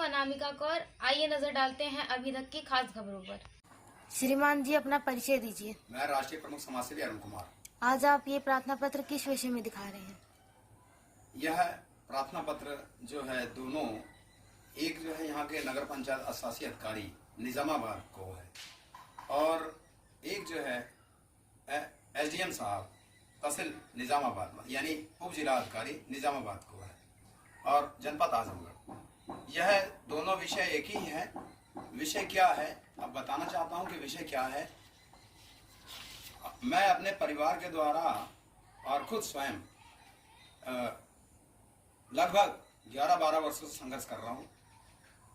अनामिका कौर। आइए नजर डालते हैं अभी तक की खास खबरों पर। श्रीमान जी, अपना परिचय दीजिए। मैं राष्ट्रीय प्रमुख समाजसेवी अरुण कुमार। आज आप ये प्रार्थना पत्र किस विषय में दिखा रहे हैं? यह प्रार्थना पत्र जो है दोनों, एक जो है यहाँ के नगर पंचायत अशासी अधिकारी निजामाबाद को है और एक जो है एसडीएम साहब तहसील निजामाबाद यानी उप जिला अधिकारी निजामाबाद को है और जनपद आजमगढ़। यह दोनों विषय एक ही है। विषय क्या है अब बताना चाहता हूँ कि विषय क्या है। मैं अपने परिवार के द्वारा और खुद स्वयं लगभग 11-12 वर्षों से संघर्ष कर रहा हूं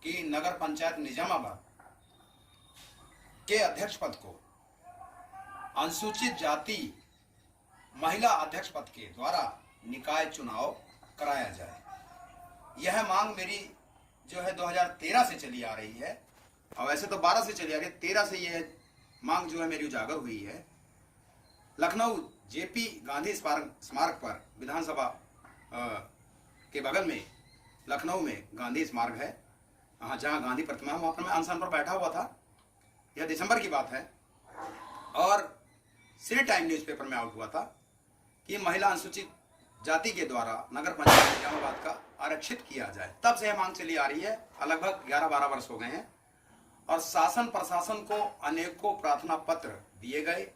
कि नगर पंचायत निजामाबाद के अध्यक्ष पद को अनुसूचित जाति महिला अध्यक्ष पद के द्वारा निकाय चुनाव कराया जाए। यह मांग मेरी जो है 2013 से चली आ रही है और वैसे तो 12 से चली आ रही है। 13 से यह मांग जो है मेरी उजागर हुई है। लखनऊ जेपी गांधी स्मारक पर विधानसभा के बगल में लखनऊ में गांधी स्मारक है, जहां गांधी प्रतिमा, वहां पर मैं अनशन पर बैठा हुआ था। यह दिसंबर की बात है और सिटी टाइम न्यूज़पेपर में आउट हुआ था कि महिला अनुसूचित जाति के द्वारा नगर पंचायत निजामाबाद का आरक्षित किया जाए। तब से यह मांग चली आ रही है। लगभग 11-12 वर्ष हो गए हैं और शासन प्रशासन को अनेकों प्रार्थना पत्र दिए गए।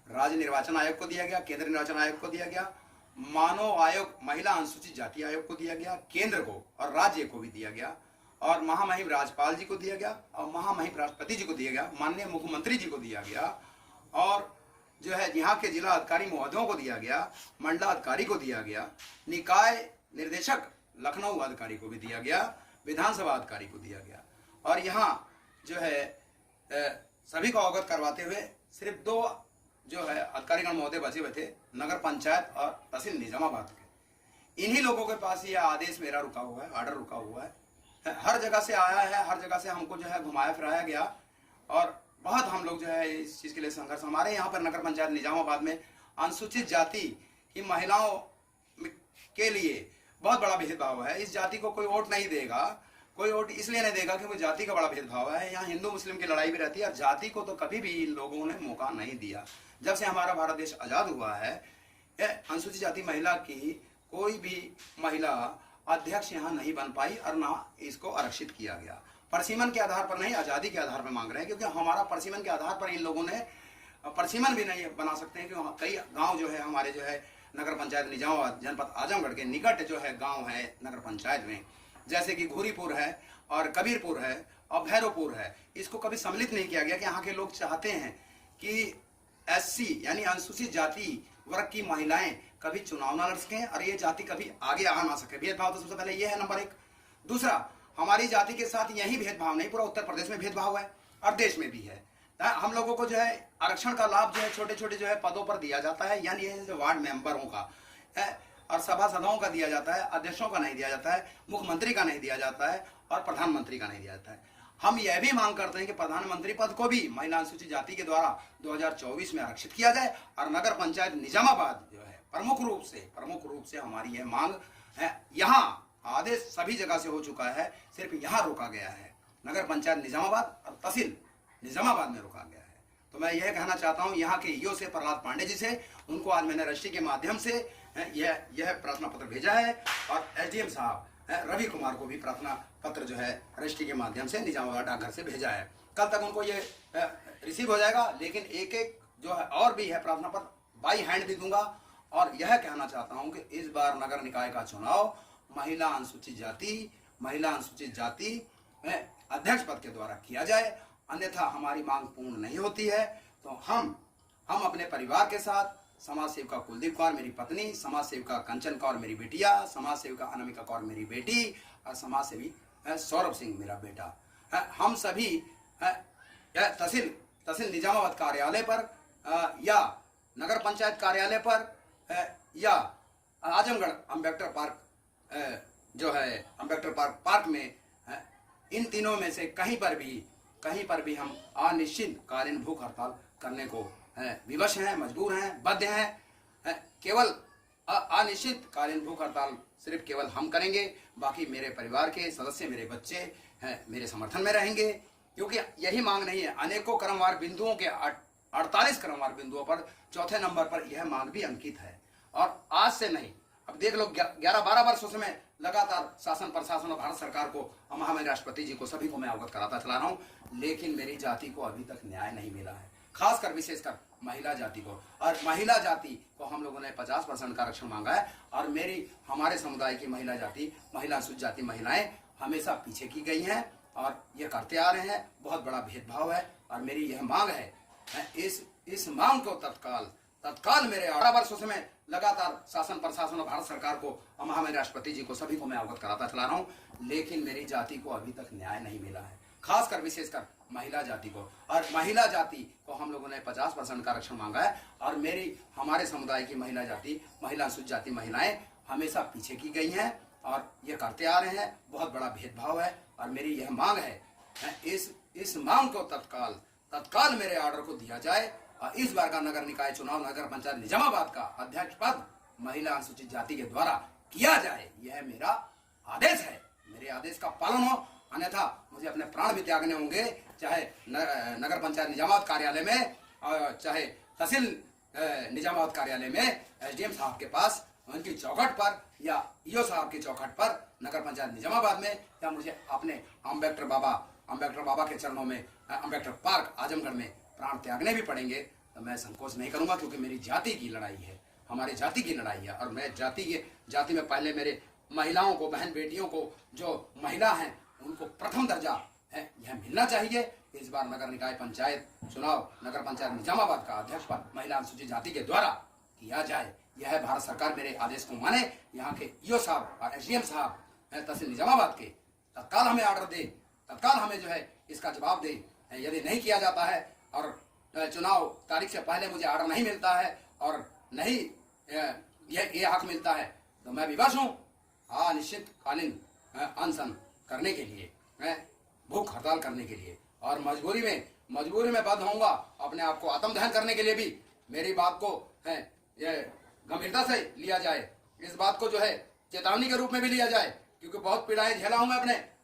राज्य निर्वाचन आयोग को दिया गया, केंद्रीय निर्वाचन आयोग को दिया गया, मानव आयोग महिला अनुसूचित जाति आयोग को दिया गया, केंद्र को और राज्य को भी दिया गया और महामहिम राज्यपाल जी को दिया गया और महामहिम राष्ट्रपति जी को दिया गया, माननीय मुख्यमंत्री जी को दिया गया और जो है यहाँ के जिला अधिकारी महोदयों को दिया गया, मंडलाधिकारी को दिया गया, निकाय निर्देशक लखनऊ अधिकारी को भी दिया गया, विधानसभा अधिकारी को दिया गया और यहाँ जो है सभी को अवगत करवाते हुए सिर्फ 2 जो है अधिकारीगण महोदय बचे हुए थे, नगर पंचायत और तहसील निजामाबाद के। इन्हीं लोगों के पास यह आदेश मेरा रुका हुआ है, ऑर्डर रुका हुआ है। हर जगह से आया है, हर जगह से हमको जो है घुमाया फिराया गया और बहुत हम लोग जो है इस चीज के लिए संघर्ष। हमारे यहाँ पर नगर पंचायत निजामाबाद में अनुसूचित जाति की महिलाओं के लिए बहुत बड़ा भेदभाव है। इस जाति को कोई वोट नहीं देगा, कोई वोट इसलिए नहीं देगा कि वो जाति का बड़ा भेदभाव है। यहाँ हिंदू मुस्लिम की लड़ाई भी रहती है और जाति को तो कभी भी इन लोगों ने मौका नहीं दिया। जब से हमारा भारत देश आजाद हुआ है, अनुसूचित जाति महिला की कोई भी महिला अध्यक्ष यहाँ नहीं बन पाई और ना इसको आरक्षित किया गया। परसीमन के आधार पर नहीं, आजादी के आधार पर मांग रहे हैं, क्योंकि हमारा परसीमन के आधार पर इन लोगों ने परसीमन भी नहीं बना सकते हैं। क्योंकि कई गांव जो है हमारे जो है नगर पंचायत निजामाबाद जनपद आजमगढ़ के निकट जो है गांव है नगर पंचायत में, जैसे कि घूरीपुर है और कबीरपुर है और भैरवपुर है, इसको कभी सम्मिलित नहीं किया गया कि यहाँ के लोग चाहते हैं कि एससी यानी अनुसूचित जाति वर्ग की महिलाएं कभी चुनाव न लड़ सकें और ये जाति कभी आगे आ ना सके। भेदभाव तो सबसे पहले ये है, नंबर 1। दूसरा, हमारी जाति के साथ यही भेदभाव नहीं, पूरा उत्तर प्रदेश में भेदभाव है और देश में भी है। हम लोगों को जो है आरक्षण का लाभ जो है छोटे छोटे जो है पदों पर दिया जाता है, यानी जो वार्ड मेंबरों का और सभासदों का दिया जाता है, अध्यक्षों का नहीं दिया जाता है, मुख्यमंत्री का नहीं दिया जाता है और प्रधानमंत्री का नहीं दिया जाता है। हम यह भी मांग करते हैं कि प्रधानमंत्री पद को भी महिला अनुसूचित जाति के द्वारा 2024 में आरक्षित किया जाए और नगर पंचायत निजामाबाद जो है प्रमुख रूप से हमारी यह मांग है। यहाँ आदेश सभी जगह से हो चुका है, सिर्फ यहाँ रोका गया है, नगर पंचायत निजामाबाद और तहसील निजामाबाद में रोका गया है। तो मैं यह कहना चाहता हूँ यहाँ के ईओ से प्रहलाद पांडे जी से, उनको आज मैंने रजिस्ट्री के माध्यम से यह प्रार्थना पत्र भेजा है और एसडीएम साहब रवि कुमार को भी प्रार्थना पत्र जो है रजिस्ट्री के माध्यम से निजामाबाद डाकघर से भेजा है। कल तक उनको ये रिसीव हो जाएगा, लेकिन एक जो है और भी है प्रार्थना पत्र बाई हैंड भी दूंगा और यह कहना चाहता हूँ कि इस बार नगर निकाय का चुनाव महिला अनुसूचित जाति अध्यक्ष पद के द्वारा किया जाए, अन्यथा हमारी मांग पूर्ण नहीं होती है। तो हम अपने परिवार के साथ, समाज सेविका कुलदीप कौर मेरी पत्नी, समाज सेविका कंचन कौर मेरी बेटिया, समाज सेविका अनामिका कौर मेरी बेटी और समाज सेवी सौरभ सिंह मेरा बेटा, हम सभी तहसील निजामाबाद कार्यालय पर या नगर पंचायत कार्यालय पर या आजमगढ़ अम्बेडकर पार्क जो है अम्बेडकर पार्क में, इन तीनों में से कहीं पर भी हम अनिश्चितकालीन भूख हड़ताल करने को विवश हैं, मजबूर हैं, बद्ध हैं। केवल अनिश्चितकालीन भूख हड़ताल सिर्फ केवल हम करेंगे, बाकी मेरे परिवार के सदस्य, मेरे बच्चे हैं, मेरे समर्थन में रहेंगे, क्योंकि यही मांग नहीं है। अनेकों क्रमवार बिंदुओं के 48 क्रमवार बिंदुओं पर चौथे नंबर पर यह मांग भी अंकित है। और आज से नहीं, अब देख लो 11-12 वर्षों से मैं लगातार शासन प्रशासन और भारत सरकार को, महामहिम राष्ट्रपति जी को, सभी को मैं अवगत कराता चला रहा हूँ, लेकिन मेरी जाति को अभी तक न्याय नहीं मिला है, खासकर विशेषकर महिला जाति को। और महिला जाति को हम लोगों ने 50% का आरक्षण मांगा है, और हमारे समुदाय की महिला जाति, महिला अनुसूचित जाति महिलाएं हमेशा पीछे की गई हैं और ये करते आ रहे हैं। बहुत बड़ा भेदभाव है और मेरी यह मांग है, इस मांग को तत्काल मेरे 18 वर्षों से मैं लगातार शासन प्रशासन और भारत सरकार को, महामहिम राष्ट्रपति जी को, सभी को मैं अवगत कराता चला रहा हूँ, लेकिन मेरी जाति को अभी तक न्याय नहीं मिला है, खासकर विशेषकर महिला जाति को। और महिला जाति को हम लोगों ने 50% का आरक्षण मांगा है, और हमारे समुदाय की महिला जाति, महिला अनुसूचित जाति महिलाएं हमेशा पीछे की गई हैं और ये करते आ रहे हैं। बहुत बड़ा भेदभाव है और मेरी यह मांग है, इस मांग को तत्काल मेरे ऑर्डर को दिया जाए। और इस बार का नगर निकाय चुनाव नगर पंचायत निजामाबाद का अध्यक्ष पद महिला अनुसूचित जाति के द्वारा किया जाए, यह मेरा आदेश है। मेरे आदेश का पालन हो, अन्यथा मुझे अपने प्राण भी त्यागने होंगे, चाहे नगर पंचायत निजामाबाद कार्यालय में, और चाहे तहसील निजामाबाद कार्यालय में SDM साहब के पास, उनकी चौखट पर, या ईओ साहब की चौखट पर नगर पंचायत निजामाबाद में, या मुझे अपने अम्बेडकर बाबा के चरणों में अम्बेडकर पार्क आजमगढ़ में प्राण त्यागने भी पड़ेंगे, तो मैं संकोच नहीं करूंगा, क्योंकि मेरी जाति की लड़ाई है, हमारी जाति की लड़ाई है। और मैं जाति में पहले मेरे महिलाओं को, बहन बेटियों को, जो महिला हैं उनको प्रथम दर्जा है यह मिलना चाहिए। इस बार नगर निकाय पंचायत चुनाव नगर पंचायत निजामाबाद का अध्यक्ष पद महिला अनुसूचित जाति के द्वारा किया जाए, यह भारत सरकार मेरे आदेश को माने। यहाँ के ईओ साहब और SDM साहब तहसील निजामाबाद के तत्काल हमें ऑर्डर दे, तत्काल हमें जो है इसका जवाब दे। यदि नहीं किया जाता है और चुनाव तारीख से पहले मुझे ऑर्डर नहीं मिलता है और नहीं ये हक मिलता है, तो मैं विवश हूँ अनिश्चितकालीन अनशन करने के लिए, भूख हड़ताल करने के लिए, और मजबूरी में बाध्य होऊंगा अपने आप को आत्मदहन करने के लिए भी। मेरी बात को ये गंभीरता से लिया जाए, इस बात को जो है चेतावनी के रूप में भी लिया जाए, क्योंकि बहुत पीड़ाएं झेला हूं मैं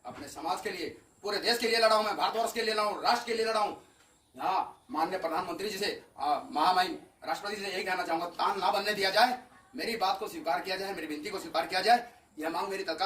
अपने समाज के लिए, पूरे देश के लिए लड़ा हूं, मैं भारतवर्ष के लिए लड़ा हूं, राष्ट्र के लिए लड़ा हूं। यहाँ माननीय प्रधानमंत्री जी से, महामहिम राष्ट्रपति जी से यही कहना चाहूंगा, तान ना बनने दिया जाए, मेरी बात को स्वीकार किया जाए, मेरी विनती को स्वीकार किया जाए। यह मांग मेरी तत्काल